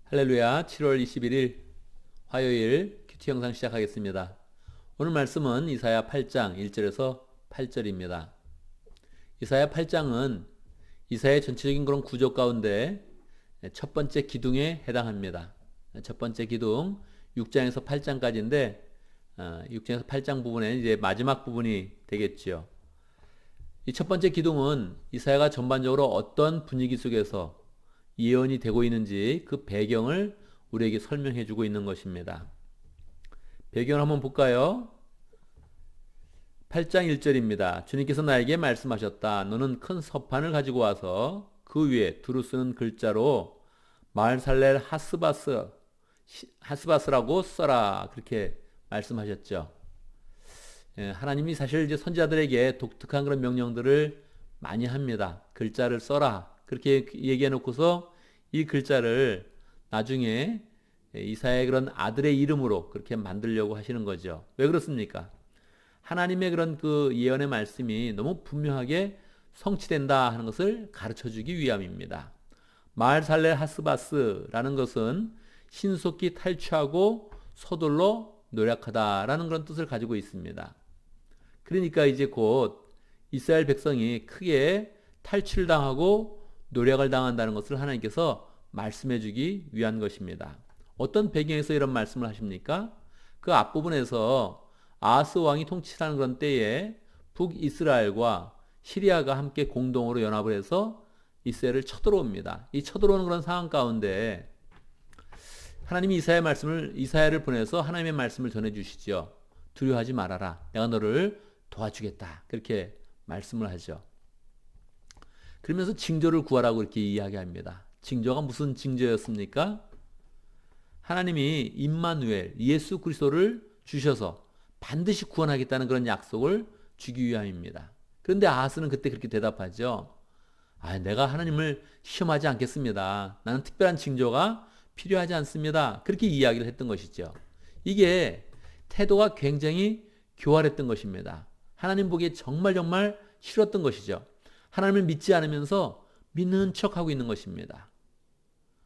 할렐루야. 7월 21일 화요일 큐티 영상 시작하겠습니다. 오늘 말씀은 이사야 8장 1절에서 8절입니다. 이사야 8장은 이사야의 전체적인 그런 구조 가운데 첫 번째 기둥에 해당합니다. 첫 번째 기둥 6장에서 8장까지인데 6장에서 8장 부분에 이제 마지막 부분이 되겠죠. 이 첫 번째 기둥은 이사야가 전반적으로 어떤 분위기 속에서 예언이 되고 있는지 그 배경을 우리에게 설명해 주고 있는 것입니다. 배경을 한번 볼까요? 8장 1절입니다. 주님께서 나에게 말씀하셨다. 너는 큰 서판을 가지고 와서 그 위에 두루 쓰는 글자로 마을살렐 하스바스라고 써라. 그렇게 말씀하셨죠. 하나님이 사실 이제 선지자들에게 독특한 그런 명령들을 많이 합니다. 글자를 써라. 그렇게 얘기해 놓고서 이 글자를 나중에 이사야의 그런 아들의 이름으로 그렇게 만들려고 하시는 거죠. 왜 그렇습니까? 하나님의 그런 그 예언의 말씀이 너무 분명하게 성취된다 하는 것을 가르쳐 주기 위함입니다. 마을살렐 하스바스라는 것은 신속히 탈취하고 서둘러 노력하다라는 그런 뜻을 가지고 있습니다. 그러니까 이제 곧 이스라엘 백성이 크게 탈취를 당하고 노력을 당한다는 것을 하나님께서 말씀해 주기 위한 것입니다. 어떤 배경에서 이런 말씀을 하십니까? 그 앞부분에서 아하스 왕이 통치하는 그런 때에 북이스라엘과 시리아가 함께 공동으로 연합을 해서 이스라엘을 쳐들어옵니다. 이 쳐들어오는 그런 상황 가운데 하나님이 이사야를 보내서 하나님의 말씀을 전해 주시죠. 두려워하지 말아라. 내가 너를 도와주겠다. 그렇게 말씀을 하죠. 그러면서 징조를 구하라고 이렇게 이야기합니다. 징조가 무슨 징조였습니까? 하나님이 임마누엘, 예수 그리스도를 주셔서 반드시 구원하겠다는 그런 약속을 주기 위함입니다. 그런데 아하스는 그때 그렇게 대답하죠. 내가 하나님을 시험하지 않겠습니다. 나는 특별한 징조가 필요하지 않습니다. 그렇게 이야기를 했던 것이죠. 이게 태도가 굉장히 교활했던 것입니다. 하나님 보기에 정말 싫었던 것이죠. 하나님을 믿지 않으면서 믿는 척하고 있는 것입니다.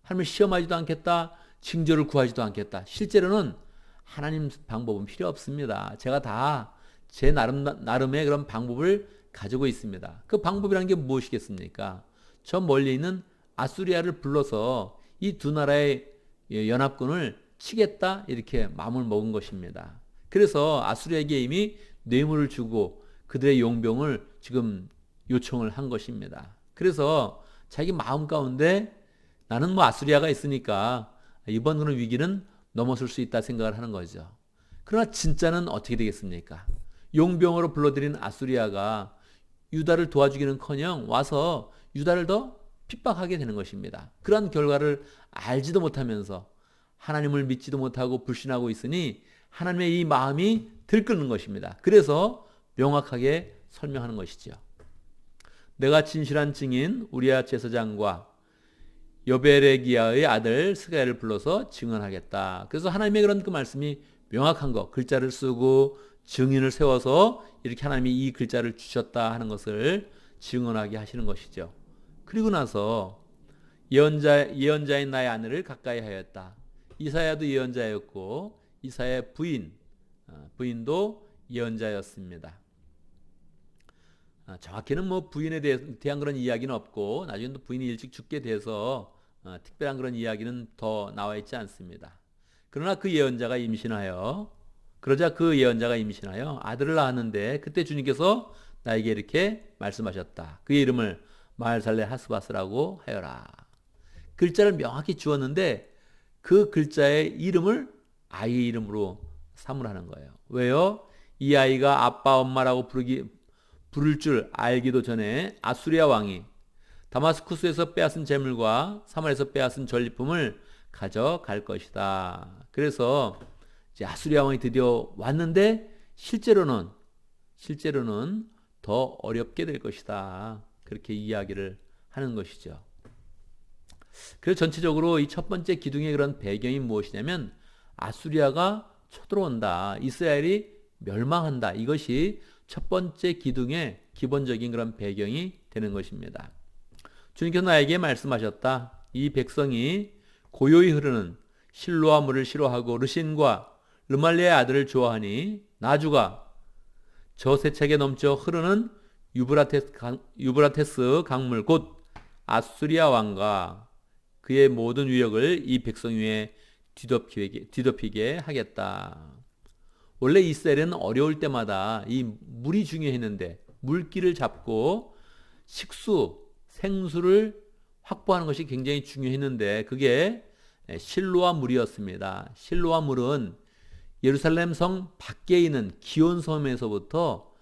하나님을 시험하지도 않겠다. 징조를 구하지도 않겠다. 실제로는 하나님 방법은 필요 없습니다. 제가 다 제 나름의 그런 방법을 가지고 있습니다. 그 방법이라는 게 무엇이겠습니까? 저 멀리 있는 아수리아를 불러서 이 두 나라의 연합군을 치겠다 이렇게 마음을 먹은 것입니다. 그래서 아수리아에게 이미 뇌물을 주고 그들의 용병을 지금 요청을 한 것입니다. 그래서 자기 마음 가운데 나는 아수리아가 있으니까 이번 그런 위기는 넘어설 수 있다 생각을 하는 거죠. 그러나 진짜는 어떻게 되겠습니까? 용병으로 불러들인 아수리아가 유다를 도와주기는커녕 와서 유다를 더 핍박하게 되는 것입니다. 그러한 결과를 알지도 못하면서 하나님을 믿지도 못하고 불신하고 있으니 하나님의 이 마음이 들끓는 것입니다. 그래서 명확하게 설명하는 것이죠. 내가 진실한 증인 우리아 제사장과 여베레기야의 아들 스가랴를 불러서 증언하겠다. 그래서 하나님의 그런 그 말씀이 명확한 거, 글자를 쓰고 증인을 세워서 이렇게 하나님이 이 글자를 주셨다 하는 것을 증언하게 하시는 것이죠. 그리고 나서 예언자인 나의 아내를 가까이 하였다. 이사야도 예언자였고 이사야의 부인도 예언자였습니다. 정확히는 부인에 대한 그런 이야기는 없고 나중에 또 부인이 일찍 죽게 돼서 특별한 그런 이야기는 더 나와 있지 않습니다. 그러나 그러자 그 예언자가 임신하여 아들을 낳았는데 그때 주님께서 나에게 이렇게 말씀하셨다. 그의 이름을 마을살레 하스바스라고 하여라. 글자를 명확히 주었는데 그 글자의 이름을 아이의 이름으로 삼으라는 거예요. 왜요? 이 아이가 아빠 엄마라고 부를 줄 알기도 전에 아수리아 왕이 다마스쿠스에서 빼앗은 재물과 사마리아에서 빼앗은 전리품을 가져갈 것이다. 그래서 이제 아수리아 왕이 드디어 왔는데 실제로는 더 어렵게 될 것이다. 그렇게 이야기를 하는 것이죠. 그래서 전체적으로 이 첫 번째 기둥의 그런 배경이 무엇이냐면 아수리아가 쳐들어온다. 이스라엘이 멸망한다. 이것이 첫 번째 기둥의 기본적인 그런 배경이 되는 것입니다. 주님께서 나에게 말씀하셨다. 이 백성이 고요히 흐르는 실로아 물을 싫어하고 르신과 르말리아의 아들을 좋아하니 나주가 저 세차게 넘쳐 흐르는 유브라테스 강물 곧 아수리아 왕과 그의 모든 위력을 이 백성 위에 뒤덮이게 하겠다. 원래 이스라엘은 어려울 때마다 이 물이 중요했는데 물기를 잡고 식수, 생수를 확보하는 것이 굉장히 중요했는데 그게 실로아 물이었습니다. 실로아 물은 예루살렘 성 밖에 있는 기온 섬에서부터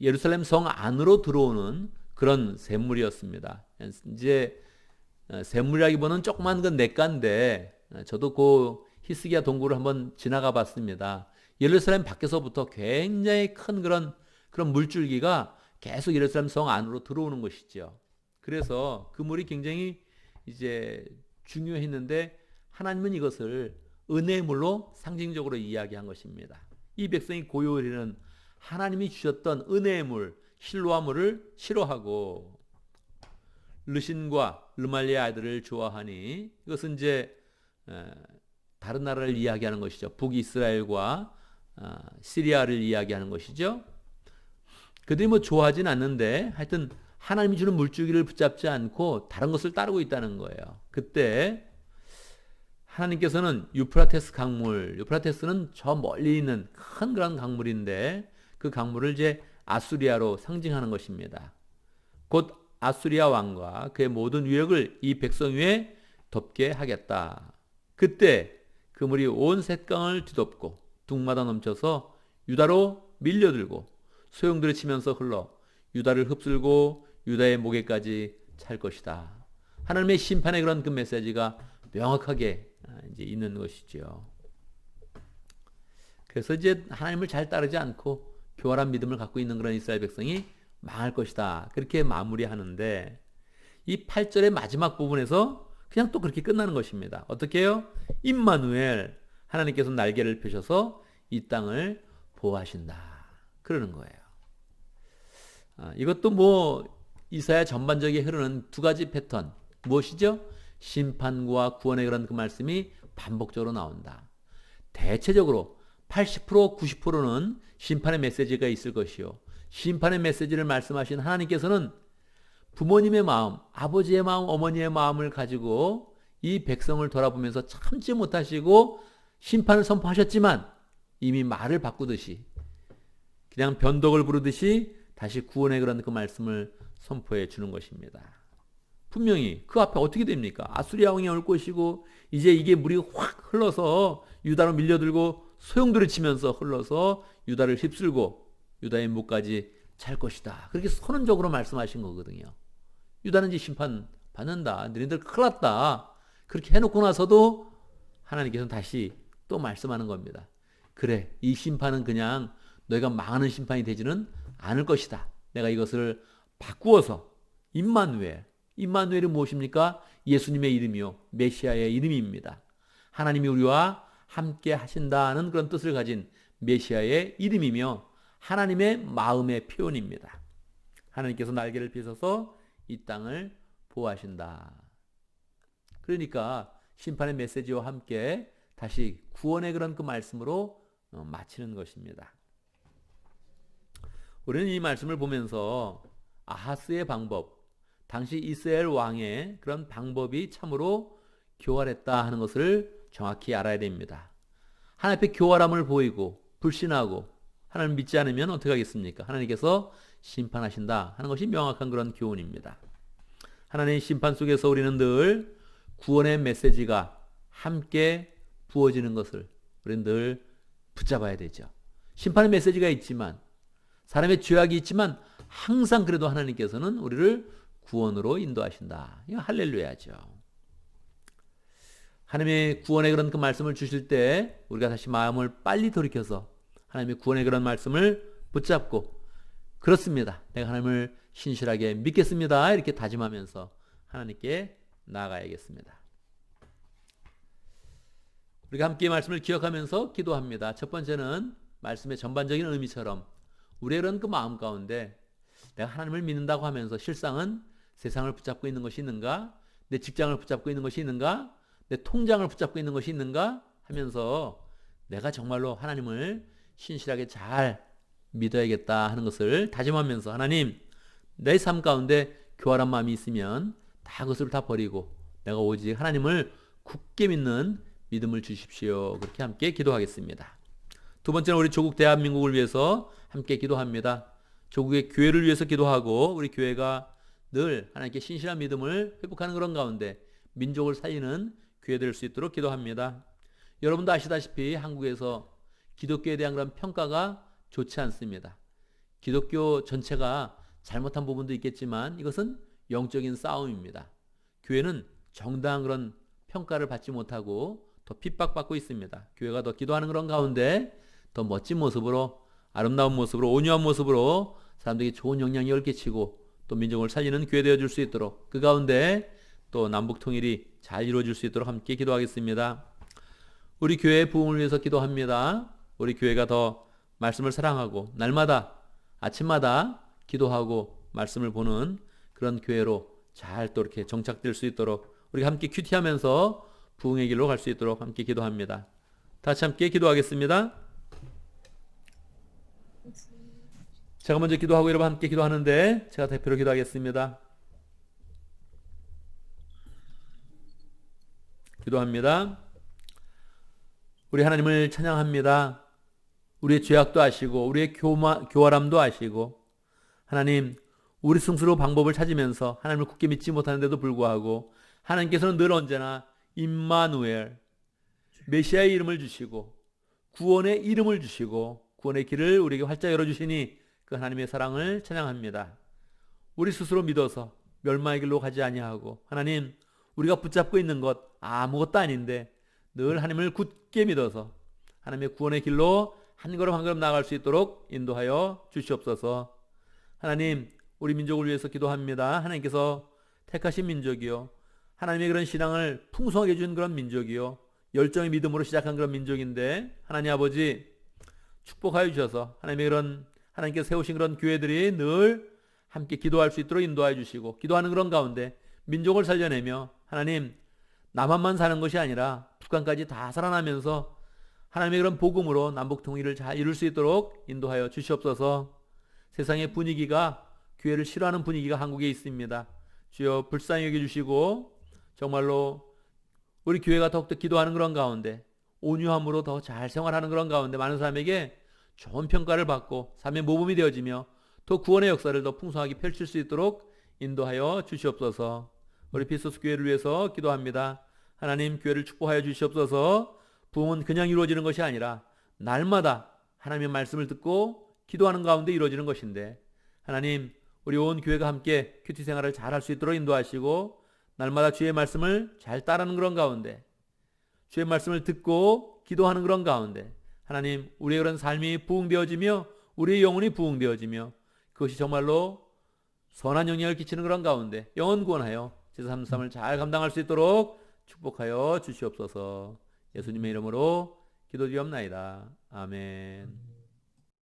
예루살렘 성 안으로 들어오는 그런 샘물이었습니다. 이제 샘물이라기보다는 조그만 건 냇가인데 저도 그 히스기야 동굴을 한번 지나가 봤습니다. 예루살렘 밖에서부터 굉장히 큰 그런 물줄기가 계속 예루살렘 성 안으로 들어오는 것이죠. 그래서 그 물이 굉장히 이제 중요했는데 하나님은 이것을 은혜의 물로 상징적으로 이야기한 것입니다. 이 백성이 고요히는 하나님이 주셨던 은혜의 물, 실로아 물을 싫어하고 르신과 르말리아 아들을 좋아하니 이것은 이제 다른 나라를 이야기하는 것이죠. 북이스라엘과 시리아를 이야기하는 것이죠. 그들이 뭐 좋아하진 않는데 하여튼 하나님이 주는 물줄기를 붙잡지 않고 다른 것을 따르고 있다는 거예요. 그때 하나님께서는 유프라테스 강물, 유프라테스는 저 멀리 있는 큰 그런 강물인데 그 강물을 이제 아수리아로 상징하는 것입니다. 곧 아수리아 왕과 그의 모든 위력을 이 백성 위에 덮게 하겠다. 그때 그 물이 온 셋강을 뒤덮고 둑마다 넘쳐서 유다로 밀려들고 소용돌이 치면서 흘러 유다를 흡슬고 유다의 목에까지 찰 것이다. 하나님의 심판의 그런 그 메시지가 명확하게 이제 있는 것이죠. 그래서 이제 하나님을 잘 따르지 않고 교활한 믿음을 갖고 있는 그런 이스라엘 백성이 망할 것이다. 그렇게 마무리하는데 이 8절의 마지막 부분에서 그냥 또 그렇게 끝나는 것입니다. 어떻게 해요? 임마누엘, 하나님께서 날개를 펴셔서 이 땅을 보호하신다. 그러는 거예요. 이것도 뭐 이사야 전반적에 흐르는 두 가지 패턴. 무엇이죠? 심판과 구원의 그런 그 말씀이 반복적으로 나온다. 대체적으로 80%, 90%는 심판의 메시지가 있을 것이요. 심판의 메시지를 말씀하신 하나님께서는 부모님의 마음, 아버지의 마음, 어머니의 마음을 가지고 이 백성을 돌아보면서 참지 못하시고 심판을 선포하셨지만 이미 말을 바꾸듯이 그냥 변덕을 부르듯이 다시 구원의 그런 그 말씀을 선포해 주는 것입니다. 분명히 그 앞에 어떻게 됩니까? 아수리아 왕이 올 것이고 이제 이게 물이 확 흘러서 유다로 밀려들고 소용돌이 치면서 흘러서 유다를 휩쓸고 유다의 목까지 찰 것이다. 그렇게 선언적으로 말씀하신 거거든요. 유다는 이제 심판 받는다. 너희들 큰일 났다. 그렇게 해놓고 나서도 하나님께서는 다시 또 말씀하는 겁니다. 그래, 이 심판은 그냥 너희가 망하는 심판이 되지는 않을 것이다. 내가 이것을 바꾸어서 임마누엘이 무엇입니까? 예수님의 이름이요, 메시아의 이름입니다. 하나님이 우리와 함께 하신다는 그런 뜻을 가진 메시아의 이름이며 하나님의 마음의 표현입니다. 하나님께서 날개를 펴셔서 이 땅을 보호하신다. 그러니까 심판의 메시지와 함께 다시 구원의 그런 그 말씀으로 마치는 것입니다. 우리는 이 말씀을 보면서 아하스의 방법, 당시 이스라엘 왕의 그런 방법이 참으로 교활했다 하는 것을 정확히 알아야 됩니다. 하나님 앞에 교활함을 보이고 불신하고 하나님을 믿지 않으면 어떻게 하겠습니까? 하나님께서 심판하신다 하는 것이 명확한 그런 교훈입니다. 하나님의 심판 속에서 우리는 늘 구원의 메시지가 함께 부어지는 것을 우리는 늘 붙잡아야 되죠. 심판의 메시지가 있지만 사람의 죄악이 있지만 항상 그래도 하나님께서는 우리를 구원으로 인도하신다. 이거 할렐루야죠. 하나님의 구원의 그런 그 말씀을 주실 때 우리가 다시 마음을 빨리 돌이켜서 하나님의 구원의 그런 말씀을 붙잡고 그렇습니다. 내가 하나님을 신실하게 믿겠습니다. 이렇게 다짐하면서 하나님께 나아가야겠습니다. 우리가 함께 말씀을 기억하면서 기도합니다. 첫 번째는 말씀의 전반적인 의미처럼 우리의 그런 그 마음 가운데 내가 하나님을 믿는다고 하면서 실상은 세상을 붙잡고 있는 것이 있는가? 내 직장을 붙잡고 있는 것이 있는가? 내 통장을 붙잡고 있는 것이 있는가 하면서 내가 정말로 하나님을 신실하게 잘 믿어야겠다 하는 것을 다짐하면서 하나님, 내 삶 가운데 교활한 마음이 있으면 다 그것을 다 버리고 내가 오직 하나님을 굳게 믿는 믿음을 주십시오. 그렇게 함께 기도하겠습니다. 두 번째는 우리 조국 대한민국을 위해서 함께 기도합니다. 조국의 교회를 위해서 기도하고 우리 교회가 늘 하나님께 신실한 믿음을 회복하는 그런 가운데 민족을 살리는 교회 될 수 있도록 기도합니다. 여러분도 아시다시피 한국에서 기독교에 대한 그런 평가가 좋지 않습니다. 기독교 전체가 잘못한 부분도 있겠지만 이것은 영적인 싸움입니다. 교회는 정당한 그런 평가를 받지 못하고 더 핍박받고 있습니다. 교회가 더 기도하는 그런 가운데 더 멋진 모습으로, 아름다운 모습으로, 온유한 모습으로 사람들에게 좋은 영향력을 끼치고 또 민족을 살리는 교회 되어줄 수 있도록, 그 가운데 또 남북 통일이 잘 이루어질 수 있도록 함께 기도하겠습니다. 우리 교회의 부흥을 위해서 기도합니다. 우리 교회가 더 말씀을 사랑하고 날마다 아침마다 기도하고 말씀을 보는 그런 교회로 잘 또 이렇게 정착될 수 있도록 우리가 함께 큐티하면서 부흥의 길로 갈 수 있도록 함께 기도합니다. 다 같이 함께 기도하겠습니다. 제가 먼저 기도하고 여러분 함께 기도하는데 제가 대표로 기도하겠습니다. 기도합니다. 우리 하나님을 찬양합니다. 우리의 죄악도 아시고 우리의 교활함도 아시고 하나님, 우리 스스로 방법을 찾으면서 하나님을 굳게 믿지 못하는데도 불구하고 하나님께서는 늘 언제나 임마누엘, 메시아의 이름을 주시고 구원의 이름을 주시고 구원의 길을 우리에게 활짝 열어주시니 그 하나님의 사랑을 찬양합니다. 우리 스스로 믿어서 멸망의 길로 가지 아니하고 하나님, 우리가 붙잡고 있는 것 아무것도 아닌데 늘 하나님을 굳게 믿어서 하나님의 구원의 길로 한 걸음 한 걸음 나아갈 수 있도록 인도하여 주시옵소서. 하나님, 우리 민족을 위해서 기도합니다. 하나님께서 택하신 민족이요, 하나님의 그런 신앙을 풍성하게 해준 그런 민족이요, 열정의 믿음으로 시작한 그런 민족인데 하나님 아버지 축복하여 주셔서 하나님의 그런 하나님께서 세우신 그런 교회들이 늘 함께 기도할 수 있도록 인도하여 주시고 기도하는 그런 가운데 민족을 살려내며 하나님, 남한만 사는 것이 아니라 북한까지 다 살아나면서 하나님의 그런 복음으로 남북 통일을 잘 이룰 수 있도록 인도하여 주시옵소서. 세상의 분위기가, 교회를 싫어하는 분위기가 한국에 있습니다. 주여 불쌍히 여겨주시고 정말로 우리 교회가 더욱더 기도하는 그런 가운데 온유함으로 더 잘 생활하는 그런 가운데 많은 사람에게 좋은 평가를 받고 삶의 모범이 되어지며 또 구원의 역사를 더 풍성하게 펼칠 수 있도록 인도하여 주시옵소서. 우리 피소스 교회를 위해서 기도합니다. 하나님, 교회를 축복하여 주시옵소서. 부흥은 그냥 이루어지는 것이 아니라 날마다 하나님의 말씀을 듣고 기도하는 가운데 이루어지는 것인데 하나님, 우리 온 교회가 함께 큐티 생활을 잘 할 수 있도록 인도하시고 날마다 주의 말씀을 잘 따르는 그런 가운데 주의 말씀을 듣고 기도하는 그런 가운데 하나님, 우리의 그런 삶이 부흥되어지며 우리의 영혼이 부흥되어지며 그것이 정말로 선한 영향을 끼치는 그런 가운데 영혼 구원하여 제3 삶을 잘 감당할 수 있도록 축복하여 주시옵소서. 예수님의 이름으로 기도드리옵나이다. 아멘.